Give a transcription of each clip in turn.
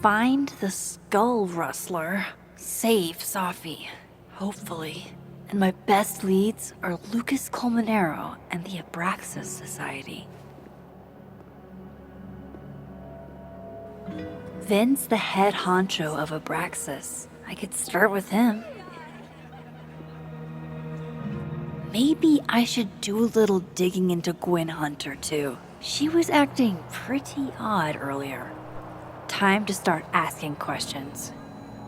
Find the skull rustler. Save Safi. Hopefully. And my best leads are Lucas Colmenero and the Abraxas Society. Vin's the head honcho of Abraxas. I could start with him. Maybe I should do a little digging into Gwen Hunter too. She was acting pretty odd earlier. Time to start asking questions.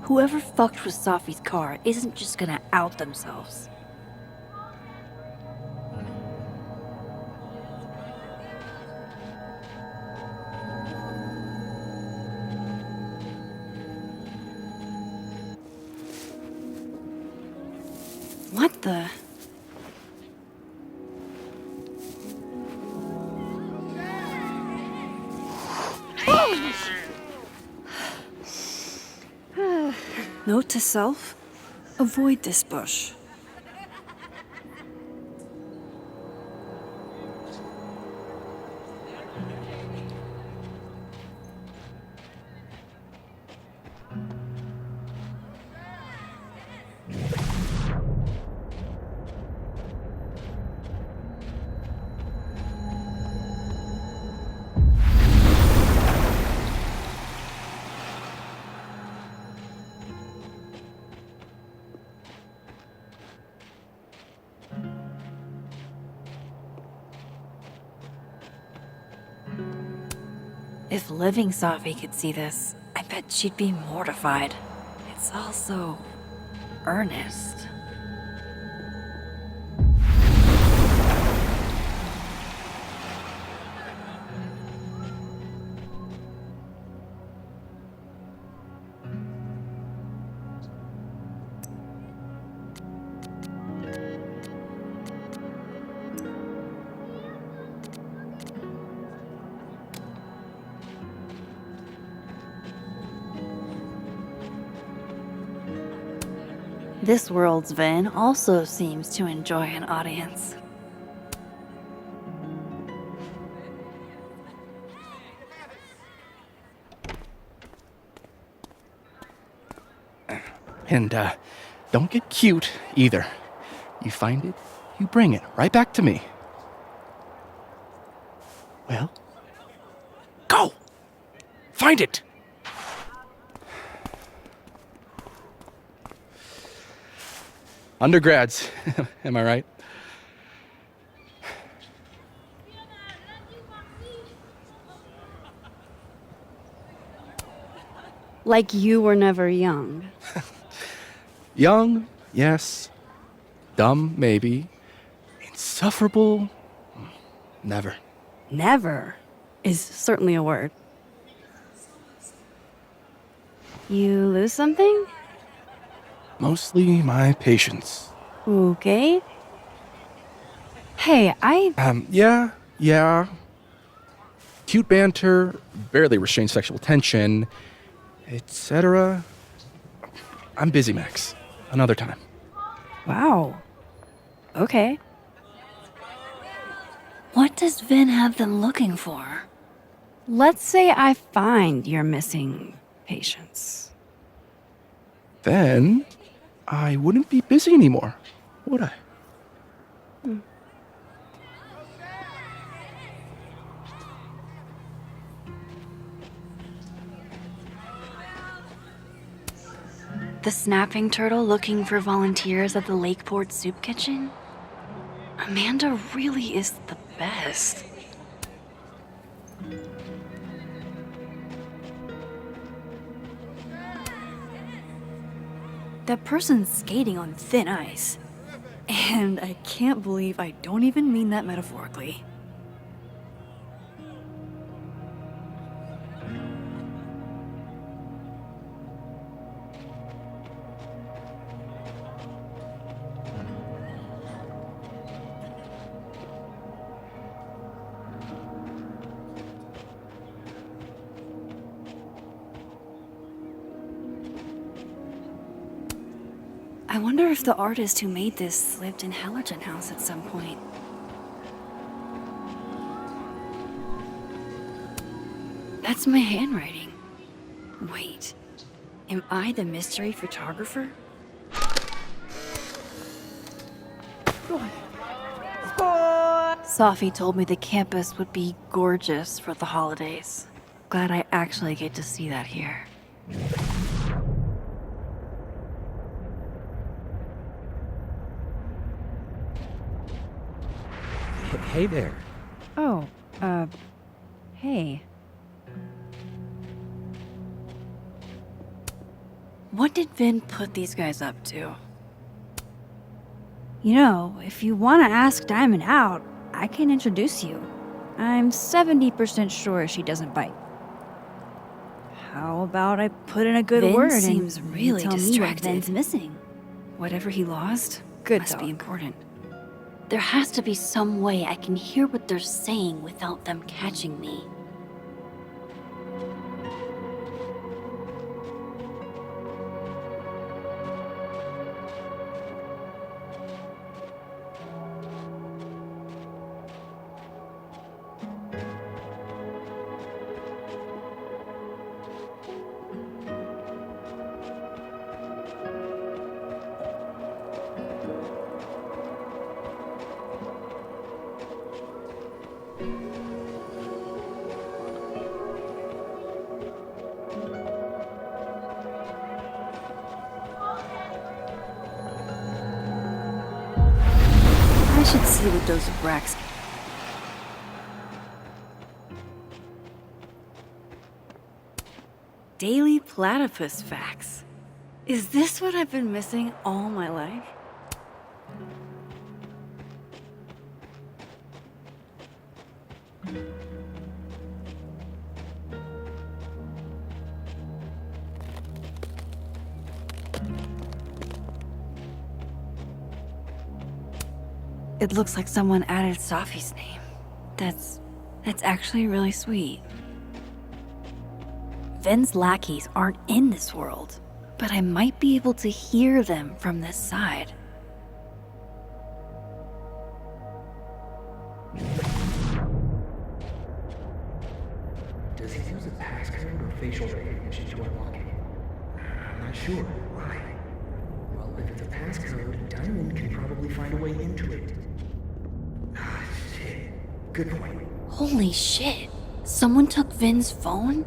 Whoever fucked with Safi's car isn't just gonna out themselves. What the? Note to self, avoid this bush. If living Safi could see this, I bet she'd be mortified. It's all so earnest. This world's Vin also seems to enjoy an audience. And, don't get cute, either. You find it, you bring it right back to me. Well, go! Find it! Undergrads, am I right? Like you were never young. Young, yes. Dumb, maybe. Insufferable, never. Never is certainly a word. You lose something? Mostly my patience. Okay. Hey, Yeah. Cute banter, barely restrained sexual tension, etc. I'm busy, Max. Another time. Wow. Okay. What does Vin have them looking for? Let's say I find your missing patience. Then I wouldn't be busy anymore, would I? The snapping turtle looking for volunteers at the Lakeport Soup Kitchen? Amanda really is the best. That person's skating on thin ice. And I can't believe I don't even mean that metaphorically. I wonder if the artist who made this lived in Hallerton House at some point. That's my handwriting. Wait, am I the mystery photographer? Sophie told me the campus would be gorgeous for the holidays. Glad I actually get to see that here. Hey there. Oh, hey. What did Vin put these guys up to? You know, if you want to ask Diamond out, I can introduce you. I'm 70% sure she doesn't bite. How about I put in a good Vin word seems and really you tell me what distracted. Vin's missing? Whatever he lost Good must talk. be important. There has to be some way I can hear what they're saying without them catching me. I should see what those Brax. Daily platypus facts. Is this what I've been missing all my life? It looks like someone added Sophie's name. That's actually really sweet. Vin's lackeys aren't in this world, but I might be able to hear them from this side. Does he use a passcode or facial recognition to unlock it? I'm not sure. Why? Well, if it's a passcode, Diamond can probably find a way into it. Ah, shit. Good point. Holy shit! Someone took Vin's phone?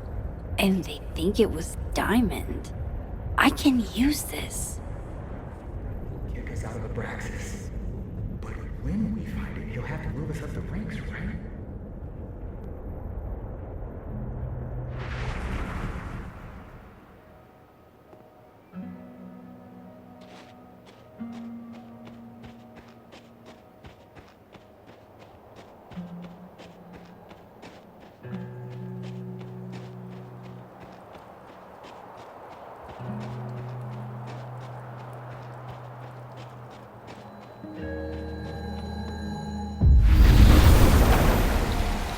And they think it was Diamond. I can use this. Kick us out of Abraxas. But when we find it, he'll have to move us up the ranks, right?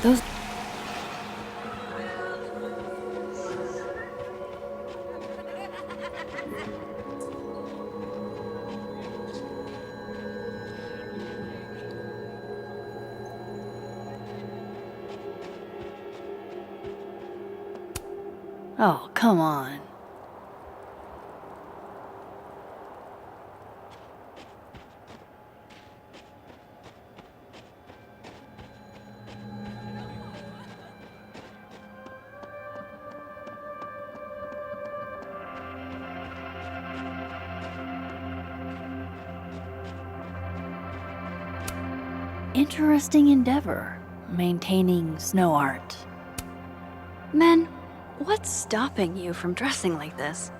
Those. Oh, come on. Interesting endeavor, maintaining snow art. Men, what's stopping you from dressing like this?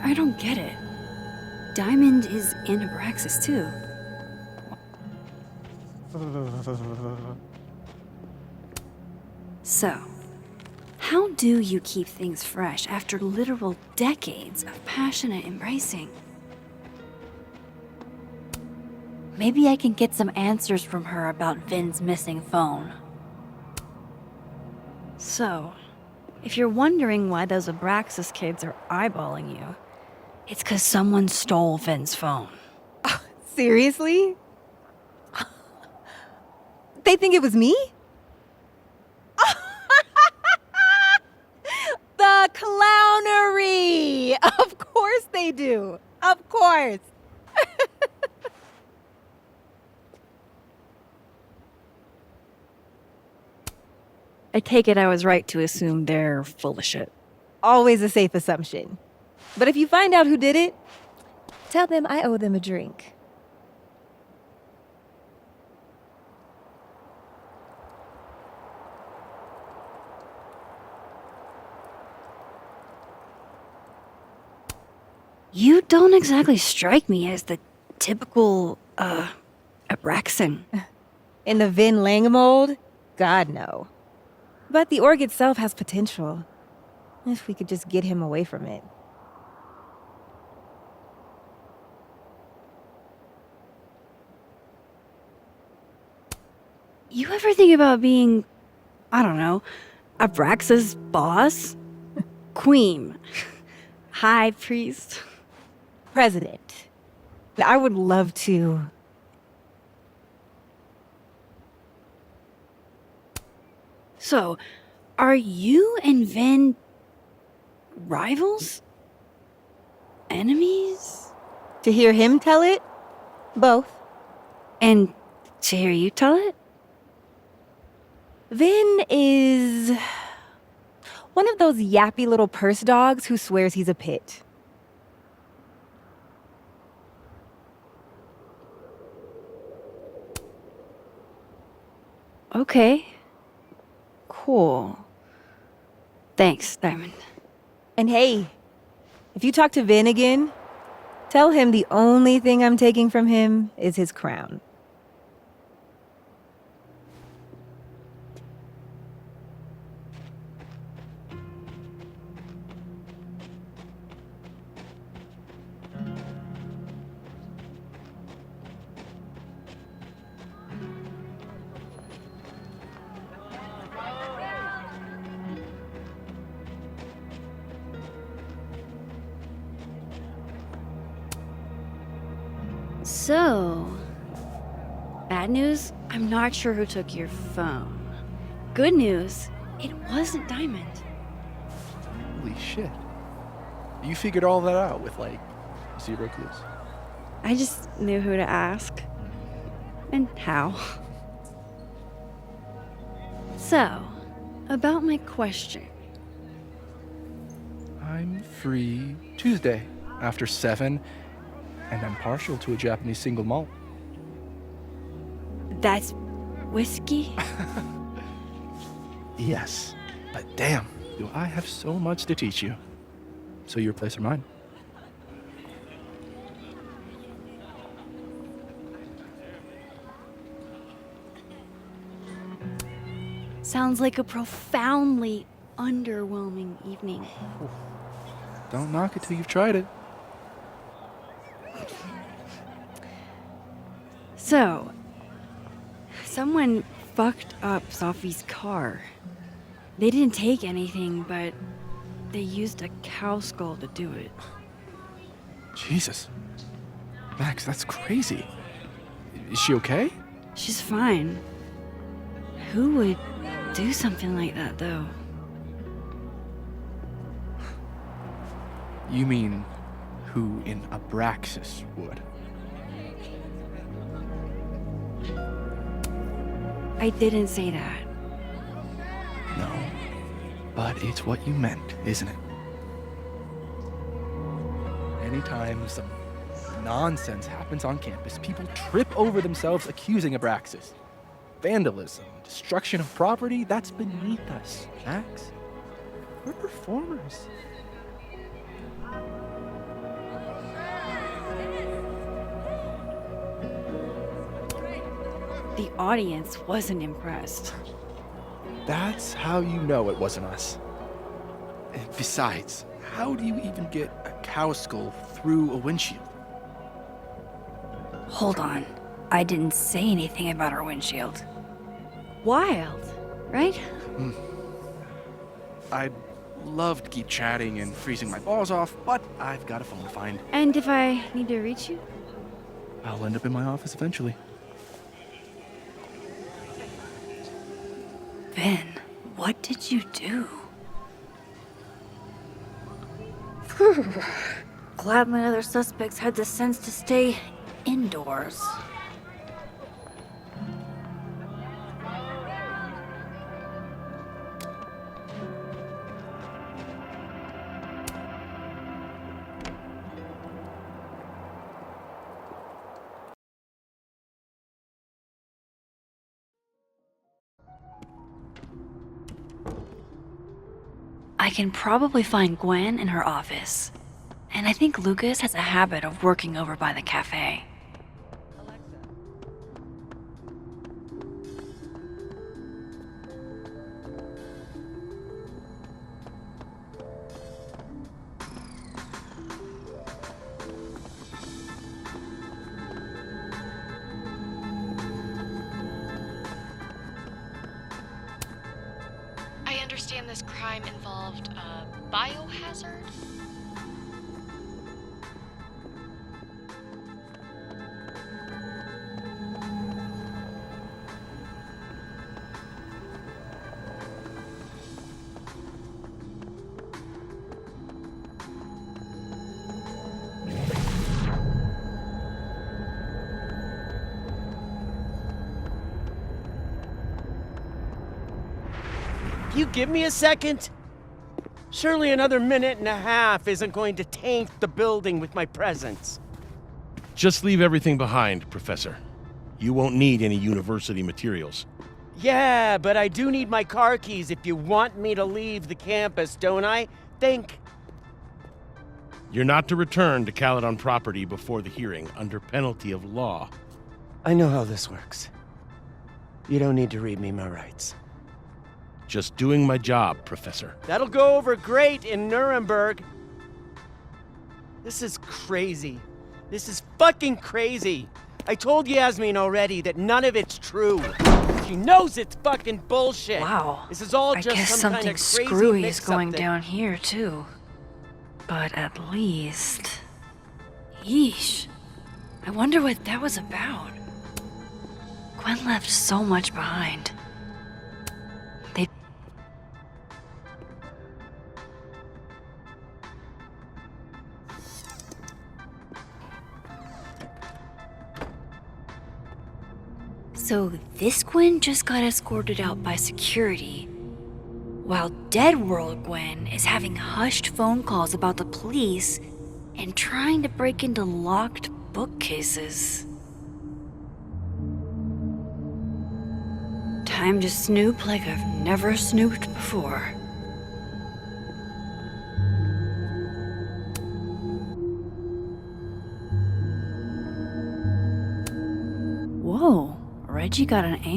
I don't get it. Diamond is in Abraxas too. So, how do you keep things fresh after literal decades of passionate embracing? Maybe I can get some answers from her about Vin's missing phone. So, if you're wondering why those Abraxas kids are eyeballing you, It's 'cause someone stole Vin's phone. Seriously? They think it was me? The clownery! Of course they do. Of course. I take it I was right to assume they're full of shit. Always a safe assumption. But if you find out who did it, tell them I owe them a drink. You don't exactly strike me as the typical, Abraxan. In the Vin Lang mold? God, no. But the org itself has potential. If we could just get him away from it. You ever think about being, I don't know, Abraxa's boss? Queen. High priest. President. I would love to. So, are you and Vin rivals? Enemies? To hear him tell it? Both. And to hear you tell it? Vin is one of those yappy little purse dogs who swears he's a pit. Okay. Cool. Thanks, Diamond. And hey, if you talk to Vin again, tell him the only thing I'm taking from him is his crown. So, bad news, I'm not sure who took your phone. Good news, it wasn't Diamond. Holy shit. You figured all that out with, like, 0 clues. I just knew who to ask. And how. So, about my question. I'm free Tuesday after 7, and I'm partial to a Japanese single malt. That's whiskey? Yes, but damn, do I have so much to teach you. So your place or mine? Sounds like a profoundly underwhelming evening. Don't knock it till you've tried it. So, someone fucked up Sophie's car. They didn't take anything, but they used a cow skull to do it. Jesus. Max, that's crazy. Is she okay? She's fine. Who would do something like that, though? You mean who in Abraxas would? I didn't say that. No. But it's what you meant, isn't it? Anytime some nonsense happens on campus, people trip over themselves accusing Abraxas. Vandalism, destruction of property, that's beneath us, Max. We're performers. The audience wasn't impressed. That's how you know it wasn't us. And besides, how do you even get a cow skull through a windshield? Hold on. I didn't say anything about her windshield. Wild, right? I'd love to keep chatting and freezing my balls off, but I've got a phone to find. And if I need to reach you? I'll end up in my office eventually. Vin, what did you do? Glad my other suspects had the sense to stay indoors. I can probably find Gwen in her office. And I think Lucas has a habit of working over by the cafe. I understand this crime involved a biohazard? You give me a second? Surely another minute and a half isn't going to taint the building with my presence. Just leave everything behind, Professor. You won't need any university materials. Yeah, but I do need my car keys if you want me to leave the campus, don't I? Think. You're not to return to Caledon property before the hearing under penalty of law. I know how this works. You don't need to read me my rights. Just doing my job, Professor. That'll go over great in Nuremberg. This is crazy. This is fucking crazy. I told Yasmin already that none of it's true. She knows it's fucking bullshit. Wow. This is all I just guess some something kind of crazy screwy is mix-up going that- down here, too. But at least... Yeesh. I wonder what that was about. Gwen left so much behind. They... So this Gwen just got escorted out by security, while Dead World Gwen is having hushed phone calls about the police and trying to break into locked bookcases. Time to snoop like I've never snooped before. Whoa, Reggie got an A-?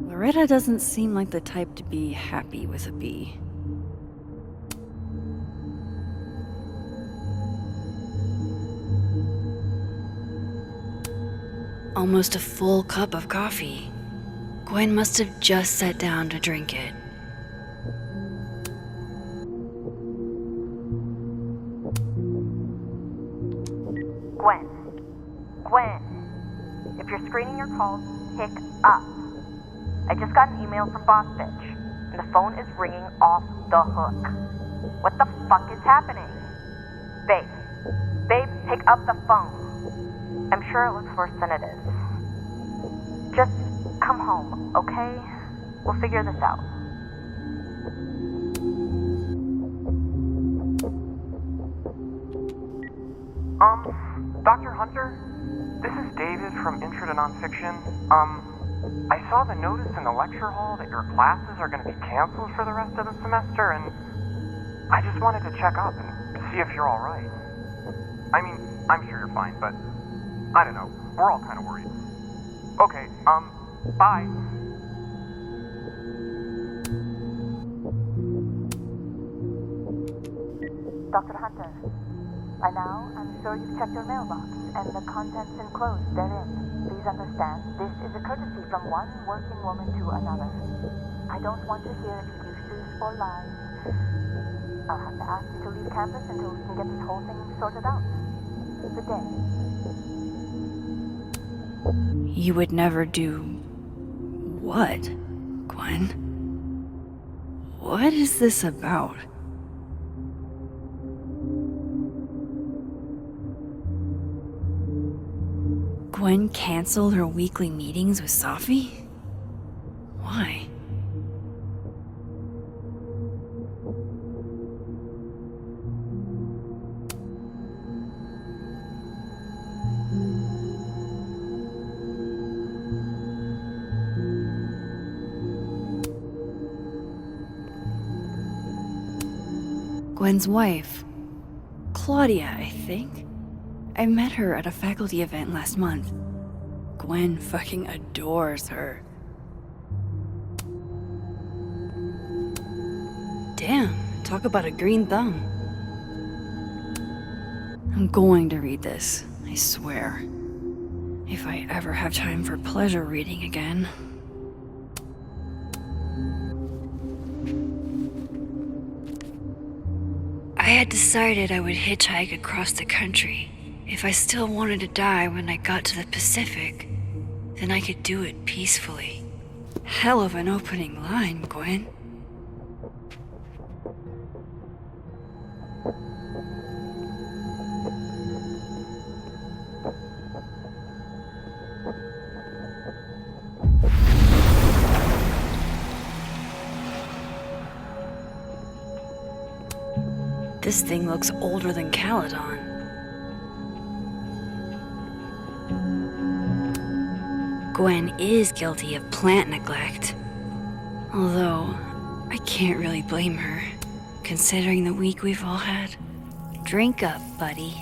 Loretta doesn't seem like the type to be happy with a B. Almost a full cup of coffee. Gwen must have just sat down to drink it. Gwen, if you're screening your calls, pick up. I just got an email from Boss Bitch, and the phone is ringing off the hook. What the fuck is happening? Babe, pick up the phone. I'm sure it looks worse than it is. Just come home, okay? We'll figure this out. Dr. Hunter? This is David from Intro to Nonfiction. I saw the notice in the lecture hall that your classes are going to be canceled for the rest of the semester, and I just wanted to check up and see if you're all right. I mean, I'm sure you're fine, but I don't know. We're all kind of worried. Okay, bye. Dr. Hunter, by now I'm sure you've checked your mailbox and the contents enclosed therein. Please understand, this is a courtesy from one working woman to another. I don't want to hear excuses or lies. I'll have to ask you to leave campus until we can get this whole thing sorted out. Good day. You would never do what, Gwen? What is this about? Gwen canceled her weekly meetings with Safi? Why? Gwen's wife, Claudia, I think. I met her at a faculty event last month. Gwen fucking adores her. Damn, talk about a green thumb. I'm going to read this, I swear. If I ever have time for pleasure reading again. I had decided I would hitchhike across the country. If I still wanted to die when I got to the Pacific, then I could do it peacefully. Hell of an opening line, Gwen. This thing looks older than Caledon. Gwen is guilty of plant neglect. Although, I can't really blame her, considering the week we've all had. Drink up, buddy.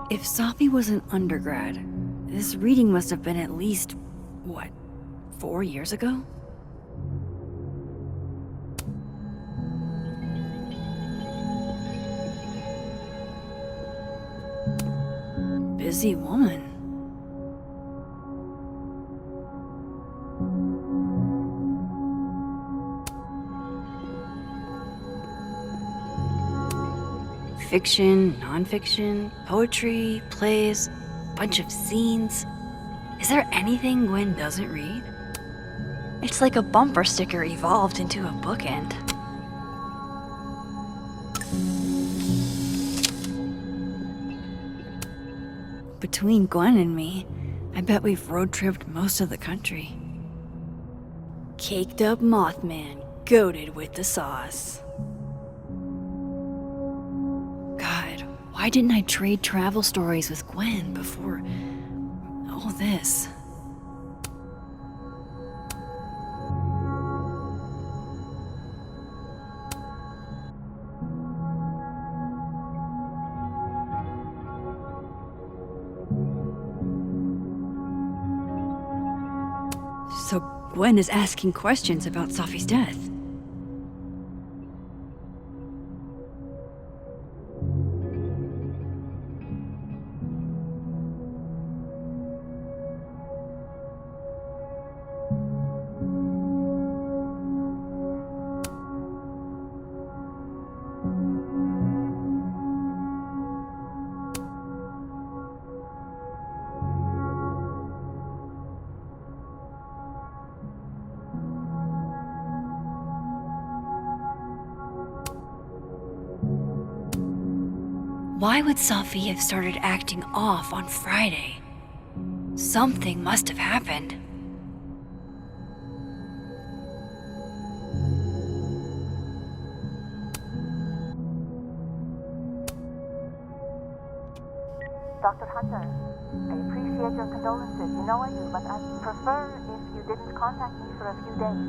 If Safi was an undergrad, this reading must have been at least, 4 years ago? Busy woman. Fiction, nonfiction, poetry, plays, bunch of scenes. Is there anything Gwen doesn't read? It's like a bumper sticker evolved into a bookend. Between Gwen and me, I bet we've road-tripped most of the country. Caked up Mothman, goated with the sauce. God, why didn't I trade travel stories with Gwen before all this? So Gwen is asking questions about Safi's death. Why would Safi have started acting off on Friday? Something must have happened. Dr. Hunter, I appreciate your condolences. You know I do, but I'd prefer if you didn't contact me for a few days.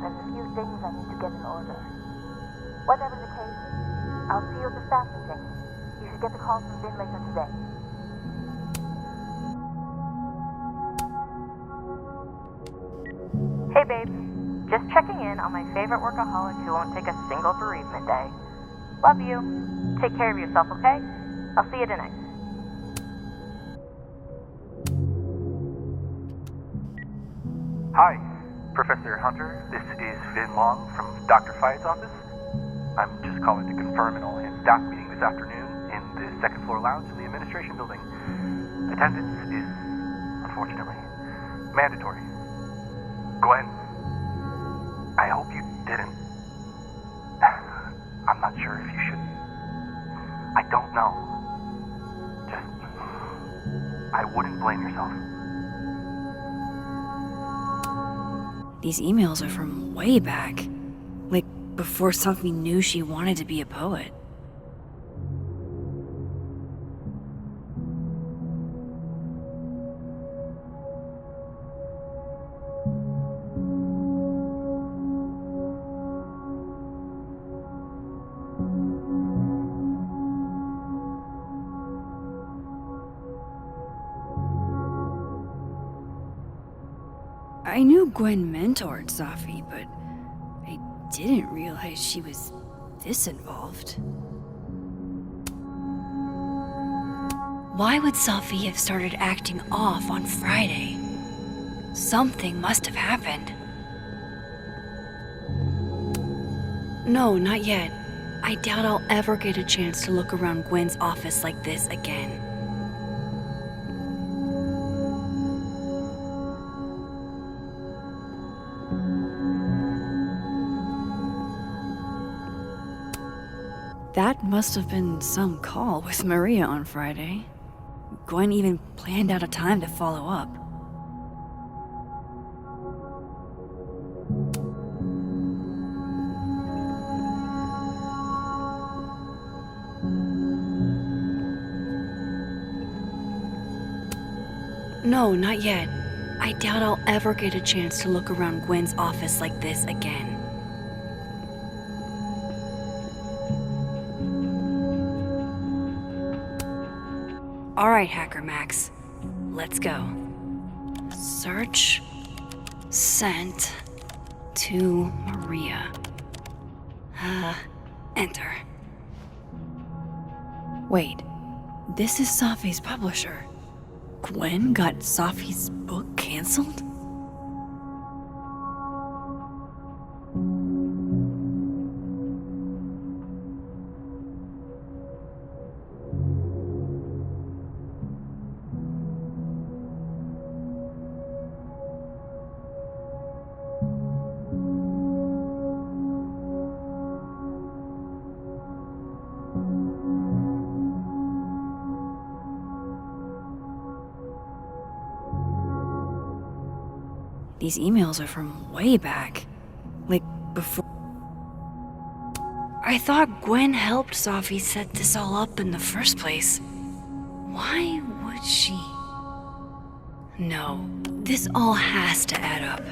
There's a few things I need to get in order. Whatever the case, I'll see you at the staff meeting. You should get the call from Vin later today. Hey babe, just checking in on my favorite workaholic who won't take a single bereavement day. Love you. Take care of yourself, okay? I'll see you tonight. Hi, Professor Hunter. This is Vin Long from Dr. Fye's office. I'm just calling to confirm an all-hands staff meeting this afternoon in the second floor lounge in the administration building. Attendance is, unfortunately, mandatory. Gwen, I hope you didn't. I'm not sure if you should. I don't know. Just, I wouldn't blame yourself. These emails are from way back. Like, before Sophie knew she wanted to be a poet. I knew Gwen mentored Sophie, but I didn't realize she was this involved. Why would Sophie have started acting off on Friday? Something must have happened. No, not yet. I doubt I'll ever get a chance to look around Gwen's office like this again. That must have been some call with Maria on Friday. Gwen even planned out a time to follow up. No, not yet. I doubt I'll ever get a chance to look around Gwen's office like this again. All right, Hacker Max. Let's go. Search. Sent. To Maria. Enter. Wait. This is Sophie's publisher. Gwen got Sophie's book canceled? These emails are from way back. Like, before... I thought Gwen helped Sophie set this all up in the first place. Why would she? No, this all has to add up.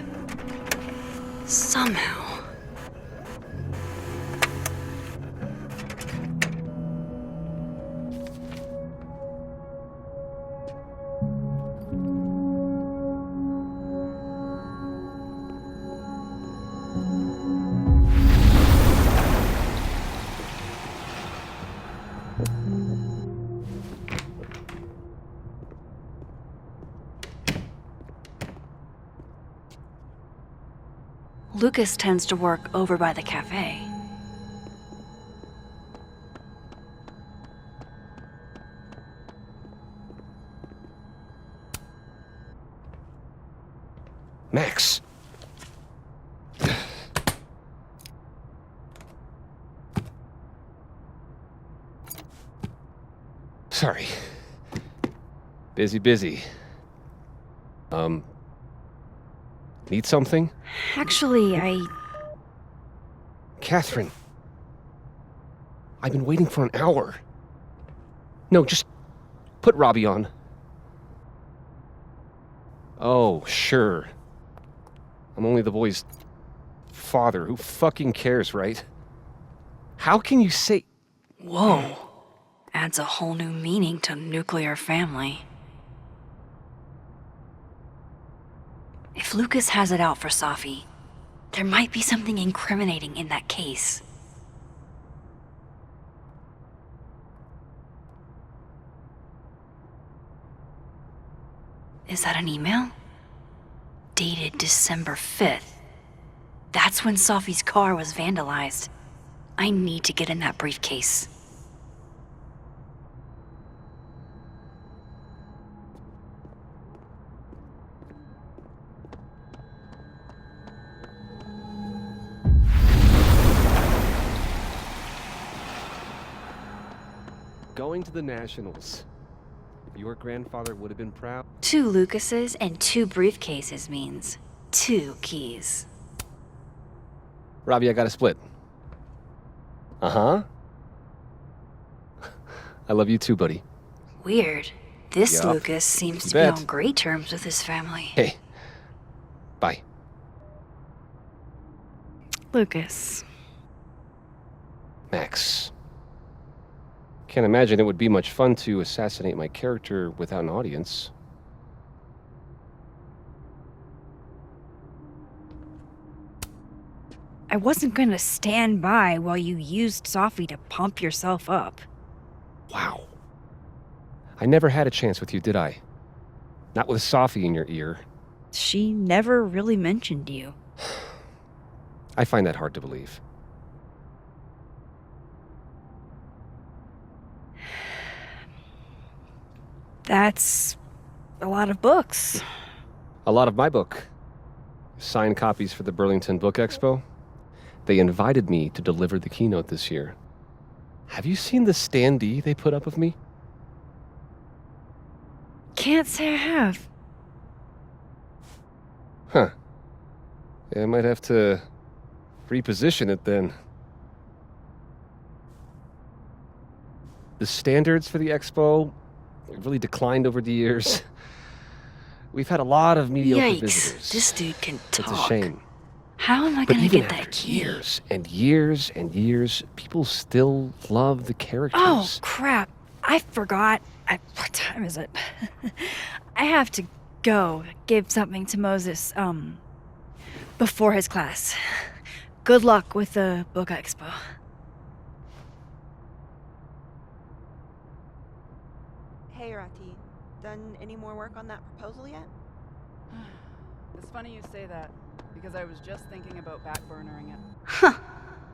Somehow. Lucas tends to work over by the cafe. Max. Sorry. Busy. Need something? Actually, Catherine. I've been waiting for an hour. No, just put Robbie on. Oh, sure. I'm only the boy's father. Who fucking cares, right? How can you say... Whoa. Adds a whole new meaning to nuclear family. If If Lucas has it out for Safi, there might be something incriminating in that case. Is that an email? Dated December 5th. That's when Safi's car was vandalized. I need to get in that briefcase. Going to the Nationals. Your grandfather would have been proud. 2 Lucases and 2 briefcases means 2 keys. Robbie, I got a split. Uh-huh. I love you too, buddy. Weird. This Yup. Lucas seems You to be bet. on great terms with his family. Hey. Bye. Lucas. Max. Can't imagine it would be much fun to assassinate my character without an audience. I wasn't gonna stand by while you used Safi to pump yourself up. Wow. I never had a chance with you, did I? Not with Safi in your ear. She never really mentioned you. I find that hard to believe. That's a lot of books. A lot of my book. Signed copies for the Burlington Book Expo. They invited me to deliver the keynote this year. Have you seen the standee they put up of me? Can't say I have. Huh. Yeah, I might have to reposition it then. The standards for the expo really declined over the years. We've had a lot of mediocre Yikes, visitors. this dude can talk. It's a shame. How am I But gonna even get that after key? years and years and years, people still love the characters. Oh, crap. I forgot. What time is it? I have to go give something to Moses, before his class. Good luck with the book expo. Hey, Rati. Done any more work on that proposal yet? It's funny you say that, because I was just thinking about backburnering it. Huh.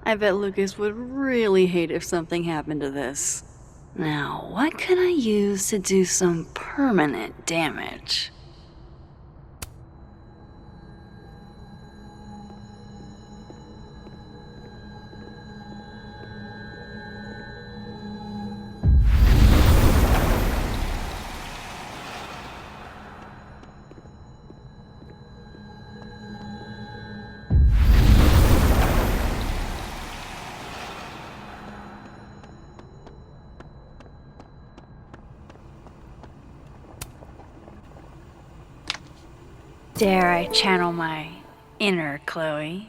I bet Lucas would really hate if something happened to this. Now, what can I use to do some permanent damage? Dare I channel my inner Chloe?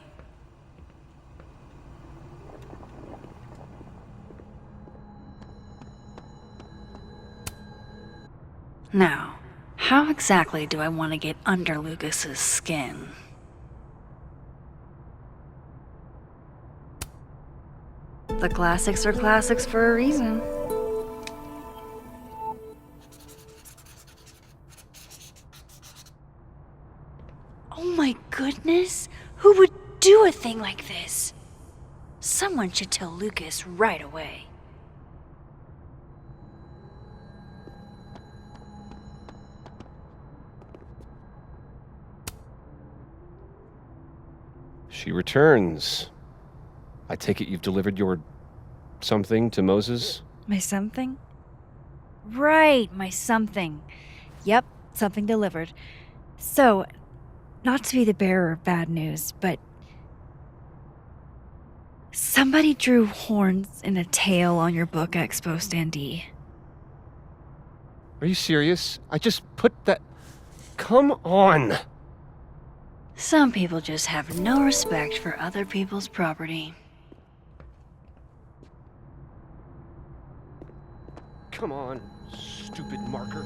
Now, how exactly do I want to get under Lucas's skin? The classics are classics for a reason. Oh my goodness! Who would do a thing like this? Someone should tell Lucas right away. She returns. I take it you've delivered your something to Moses? My something? Right, my something. Yep, something delivered. So, not to be the bearer of bad news, but somebody drew horns and a tail on your book expo standee. Are you serious? I just put that... Come on! Some people just have no respect for other people's property. Come on, stupid marker.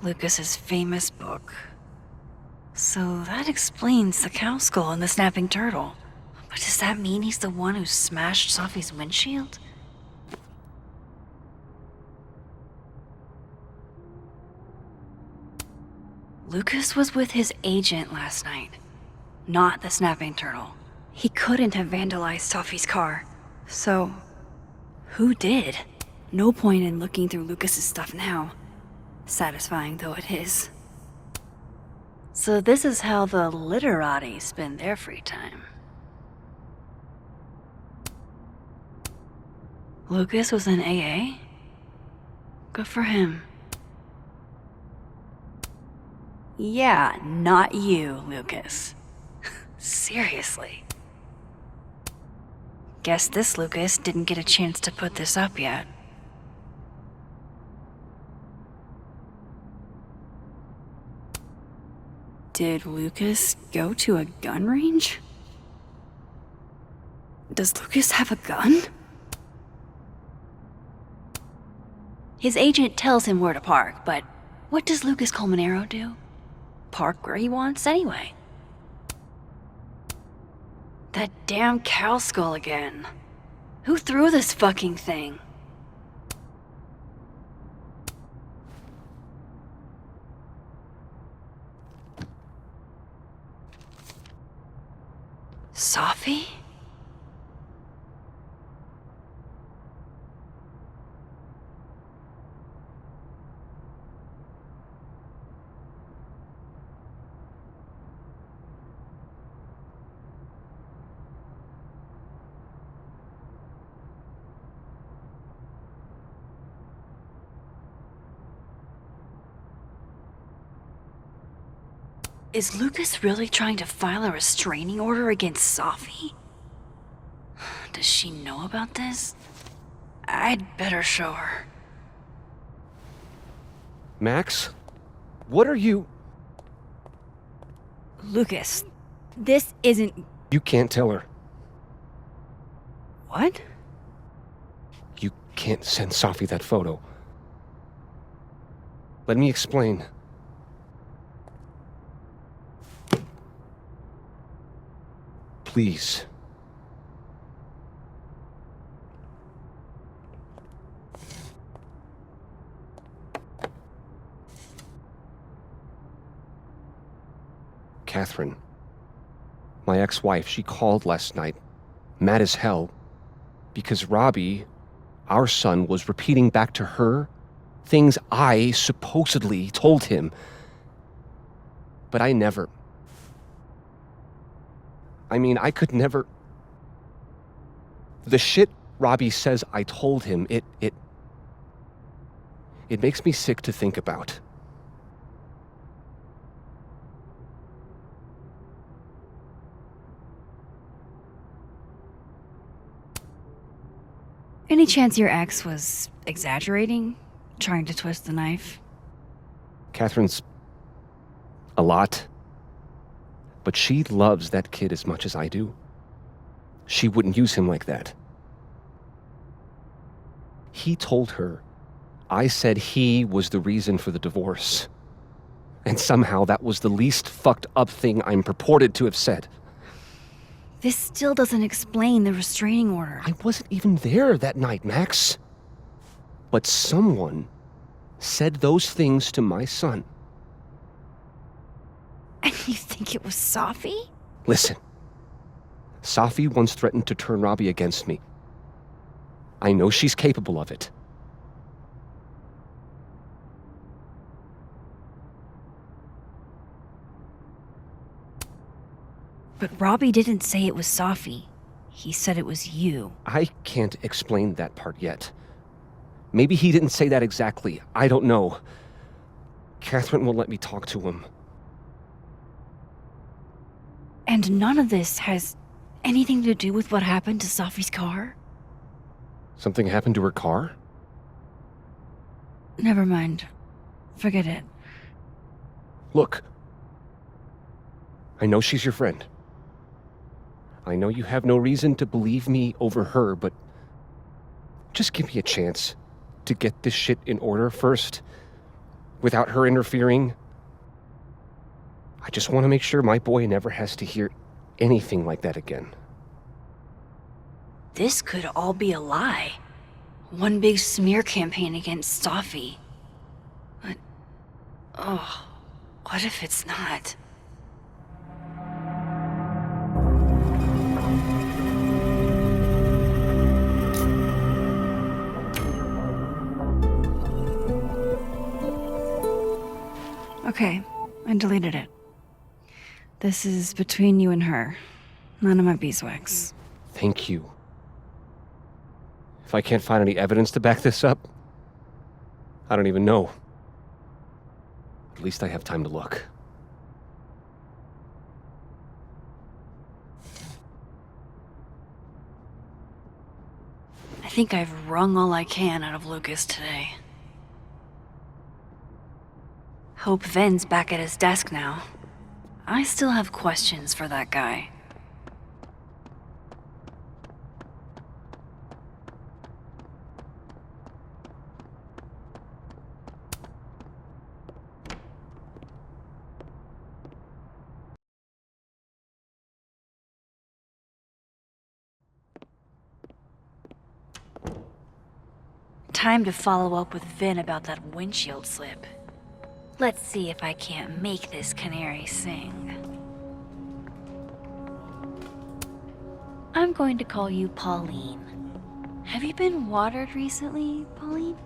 Lucas's famous book. So that explains the cow skull and the snapping turtle. But does that mean he's the one who smashed Sophie's windshield? Lucas was with his agent last night, not the snapping turtle. He couldn't have vandalized Sophie's car. So, who did? No point in looking through Lucas's stuff now. Satisfying though it is. So this is how the literati spend their free time. Lucas was in AA? Good for him. Yeah, not you, Lucas. Seriously. Guess this Lucas didn't get a chance to put this up yet. Did Lucas go to a gun range? Does Lucas have a gun? His agent tells him where to park, but what does Lucas Colmenero do? Park where he wants anyway. That damn cow skull again. Who threw this fucking thing? Sophie? Is Lucas really trying to file a restraining order against Sophie? Does she know about this? I'd better show her. Max? What are you... Lucas, this isn't... You can't tell her. What? You can't send Sophie that photo. Let me explain. Please. Catherine, my ex-wife, she called last night, mad as hell, because Robbie, our son, was repeating back to her things I supposedly told him. But I never... I could never... The shit Robbie says I told him, it makes me sick to think about. Any chance your ex was exaggerating? Trying to twist the knife? Catherine's a lot. But she loves that kid as much as I do. She wouldn't use him like that. He told her I said he was the reason for the divorce. And somehow that was the least fucked up thing I'm purported to have said. This still doesn't explain the restraining order. I wasn't even there that night, Max. But someone said those things to my son. And you think it was Sophie? Listen. Sophie once threatened to turn Robbie against me. I know she's capable of it. But Robbie didn't say it was Sophie. He said it was you. I can't explain that part yet. Maybe he didn't say that exactly. I don't know. Catherine won't let me talk to him. And none of this has anything to do with what happened to Sophie's car? Something happened to her car? Never mind. Forget it. Look. I know she's your friend. I know you have no reason to believe me over her, but just give me a chance to get this shit in order first. without her interfering. I just want to make sure my boy never has to hear anything like that again. This could all be a lie. One big smear campaign against Sophie. But, what if it's not? Okay, I deleted it. This is between you and her. None of my beeswax. Thank you. If I can't find any evidence to back this up, I don't even know. At least I have time to look. I think I've wrung all I can out of Lucas today. Hope Ven's back at his desk now. I still have questions for that guy. Time to follow up with Vin about that windshield slip. Let's see if I can't make this canary sing. I'm going to call you Pauline. Have you been watered recently, Pauline?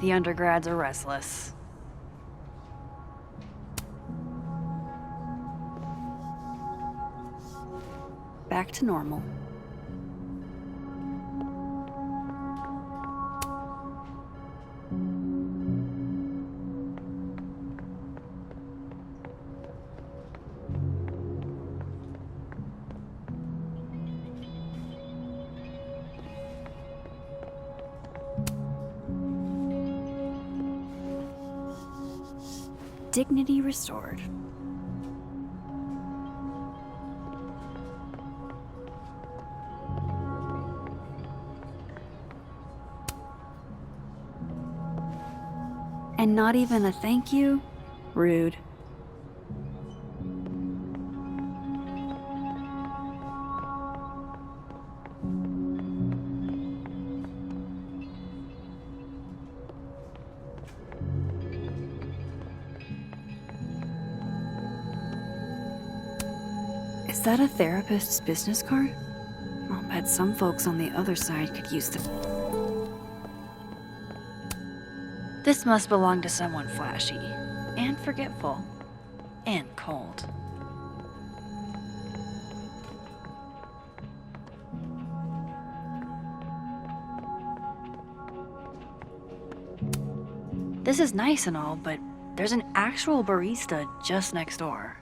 The undergrads are restless. Back to normal. Dignity restored. And not even a thank you? Rude. Is that a therapist's business card? I'll bet some folks on the other side could use them. This must belong to someone flashy, and forgetful, and cold. This is nice and all, but there's an actual barista just next door.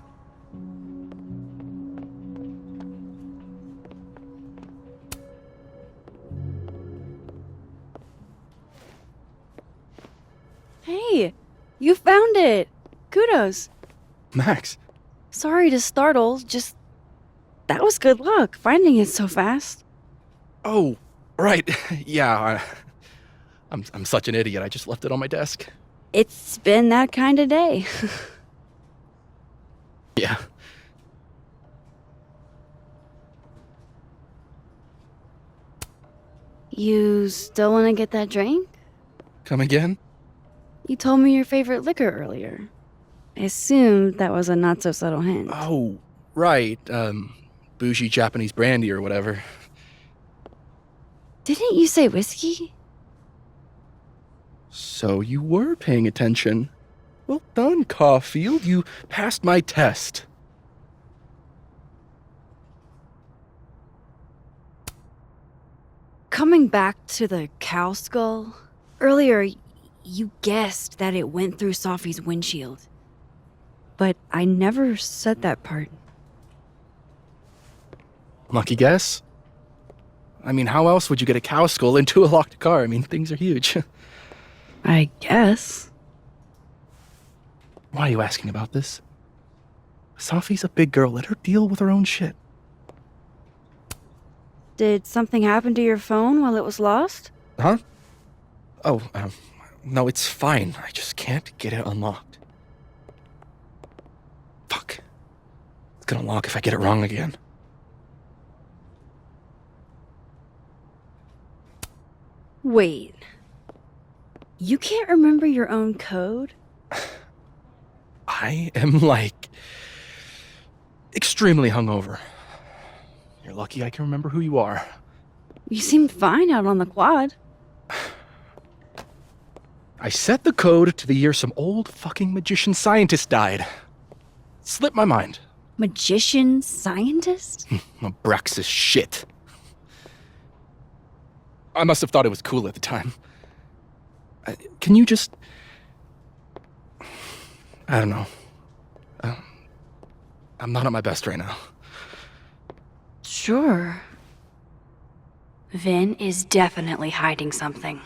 Hey, you found it! Kudos! Max. Sorry to startle, just... that was good luck, finding it so fast. Oh, right. Yeah, I'm such an idiot. I just left it on my desk. It's been that kind of day. Yeah. You still want to get that drink? Come again? You told me your favorite liquor earlier. I assumed that was a not-so-subtle hint. Oh, right. Bougie Japanese brandy or whatever. Didn't you say whiskey? So you were paying attention. Well done, Caulfield. You passed my test. Coming back to the cow skull, earlier you guessed that it went through Sophie's windshield. But I never said that part. Lucky guess? I mean, how else would you get a cow skull into a locked car? I mean, things are huge. I guess. Why are you asking about this? Sophie's a big girl. Let her deal with her own shit. Did something happen to your phone while it was lost? Huh? Oh, No, it's fine. I just can't get it unlocked. Fuck. It's gonna lock if I get it wrong again. Wait. You can't remember your own code? I am, extremely hungover. You're lucky I can remember who you are. You seemed fine out on the quad. I set the code to the year some old fucking magician scientist died. Slipped my mind. Magician scientist? Abraxas shit. I must have thought it was cool at the time. Can you just... I don't know. I'm not at my best right now. Sure. Vin is definitely hiding something.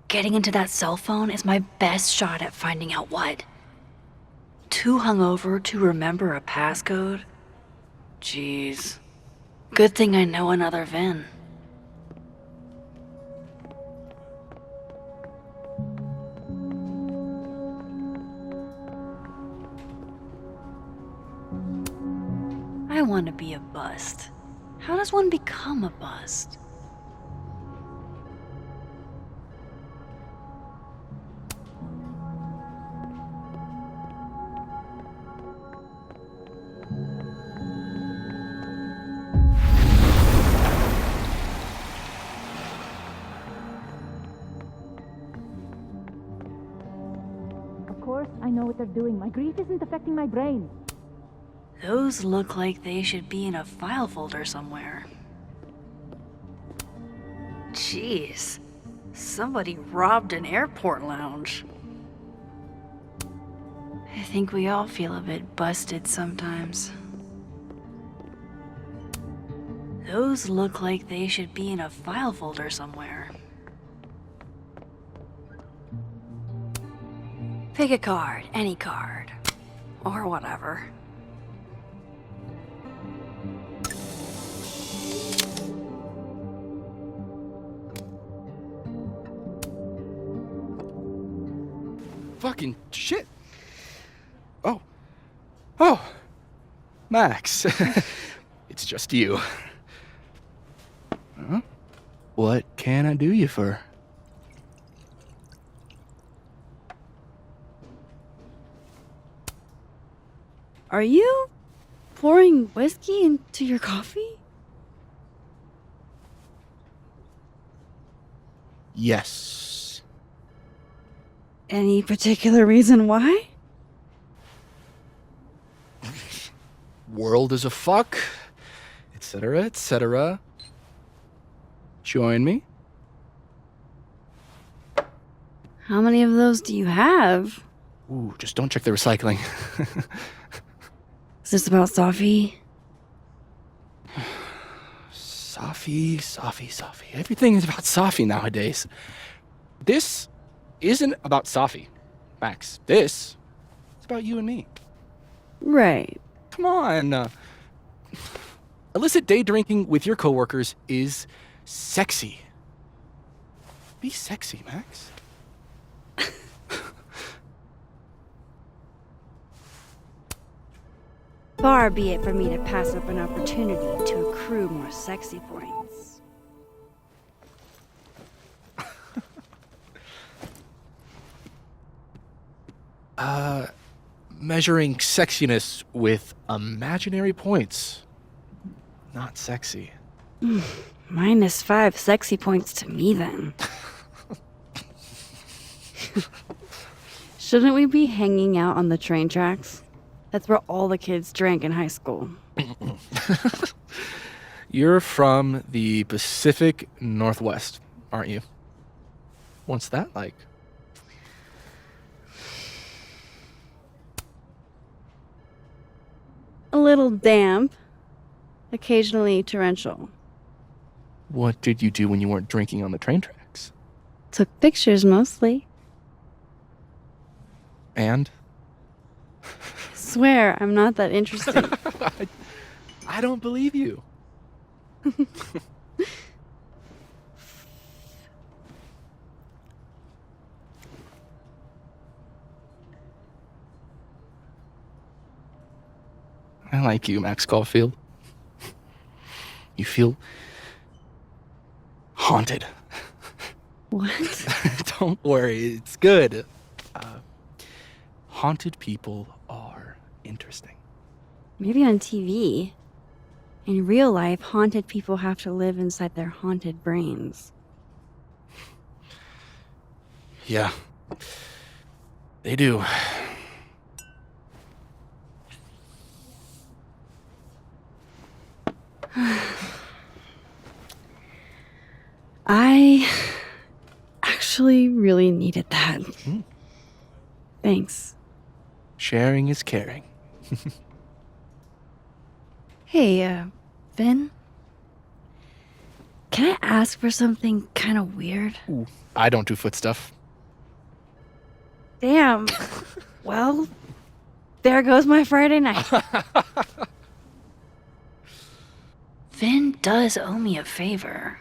Getting into that cell phone is my best shot at finding out what. Too hungover to remember a passcode? Jeez. Good thing I know another Vin. I want to be a bust. How does one become a bust? Of course, I know what they're doing. My grief isn't affecting my brain. Those look like they should be in a file folder somewhere. Jeez, somebody robbed an airport lounge. I think we all feel a bit busted sometimes. Those look like they should be in a file folder somewhere. Pick a card, any card, or whatever. Fucking shit. Oh. Max. It's just you. Huh? What can I do you for? Are you pouring whiskey into your coffee? Yes. Any particular reason why? World is a fuck, etc., etc. Join me. How many of those do you have? Ooh, just don't check the recycling. Is this about Safi? Safi. Everything is about Safi nowadays. This isn't about Safi, Max. This is about you and me. Right. Come on. Illicit day drinking with your coworkers is sexy. Be sexy, Max. Far be it for me to pass up an opportunity to accrue more sexy points. Measuring sexiness with imaginary points. Not sexy. -5 sexy points to me, then. Shouldn't we be hanging out on the train tracks? That's where all the kids drank in high school. You're from the Pacific Northwest, aren't you? What's that like? A little damp, occasionally torrential. What did you do when you weren't drinking on the train tracks? Took pictures mostly. And? Swear, I'm not that interesting. I don't believe you. I like you, Max Caulfield. You feel haunted. What? Don't worry, it's good. Haunted people are interesting. Maybe on TV. In real life, haunted people have to live inside their haunted brains. Yeah, they do. I actually really needed that. Thanks. Sharing is caring. Hey, Vin? Can I ask for something kind of weird? Ooh, I don't do foot stuff. Damn. Well, there goes my Friday night. Vin does owe me a favor.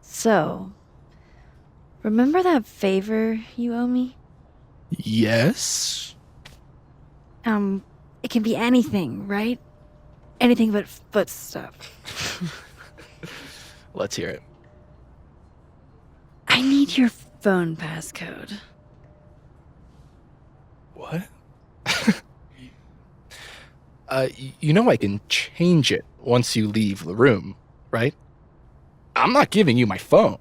So, remember that favor you owe me? Yes? It can be anything, right? Anything but foot stuff. Let's hear it. I need your phone passcode. What? You know I can change it once you leave the room, right? I'm not giving you my phone.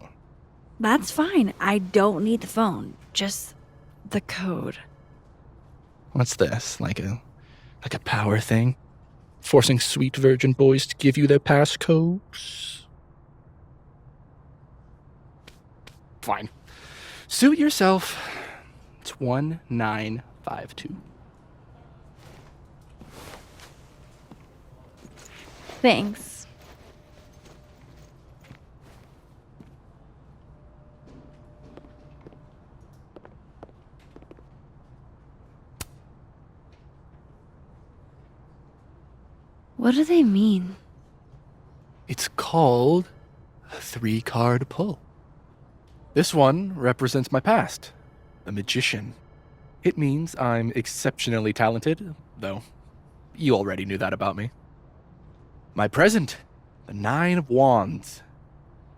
That's fine. I don't need the phone. Just the code. What's this? Like a power thing? Forcing sweet virgin boys to give you their passcodes? Fine. Suit yourself. It's 1952. Thanks. What do they mean? It's called a 3-card pull. This one represents my past, a magician. It means I'm exceptionally talented, though you already knew that about me. My present, the 9 of Wands.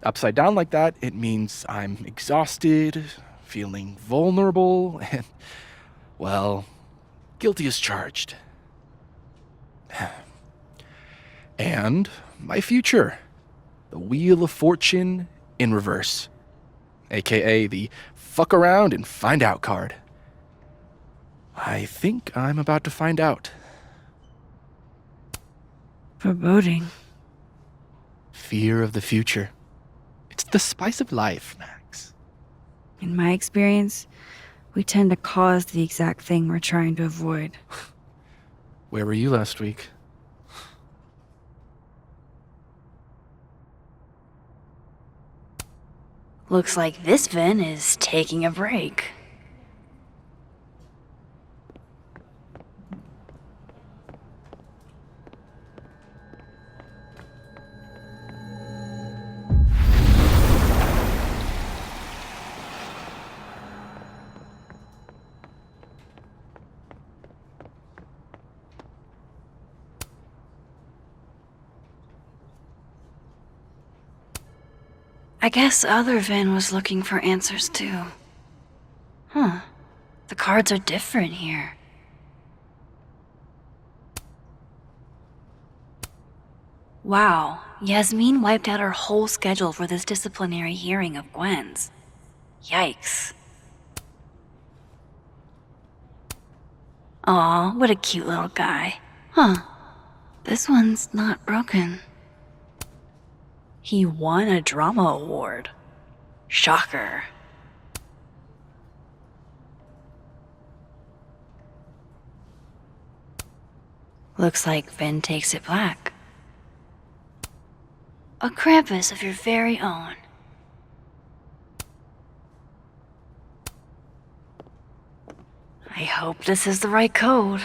Upside down like that, it means I'm exhausted, feeling vulnerable, and, well, guilty as charged. And my future, the Wheel of Fortune in reverse, aka the fuck around and find out card. I think I'm about to find out. Foreboding. Fear of the future. It's the spice of life, Max. In my experience, we tend to cause the exact thing we're trying to avoid. Where were you last week? Looks like this Vin is taking a break. I guess other Vin was looking for answers too. Huh. The cards are different here. Wow, Yasmin wiped out her whole schedule for this disciplinary hearing of Gwen's. Yikes. Aw, what a cute little guy. Huh. This one's not broken. He won a drama award. Shocker. Looks like Vin takes it black. A Krampus of your very own. I hope this is the right code.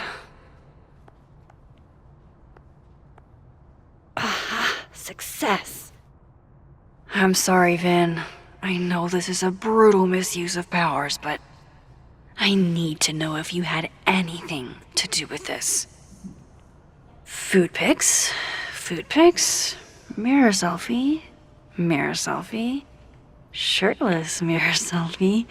Aha, success. I'm sorry, Vin. I know this is a brutal misuse of powers, but I need to know if you had anything to do with this. Food pics, mirror selfie, shirtless mirror selfie.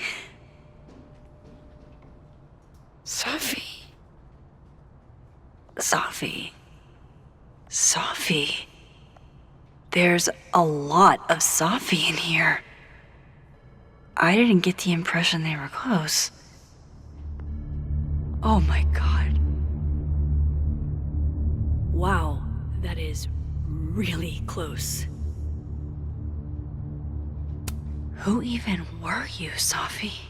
Sophie. There's a lot of Sophie in here. I didn't get the impression they were close. Oh my god. Wow, that is really close. Who even were you, Sophie?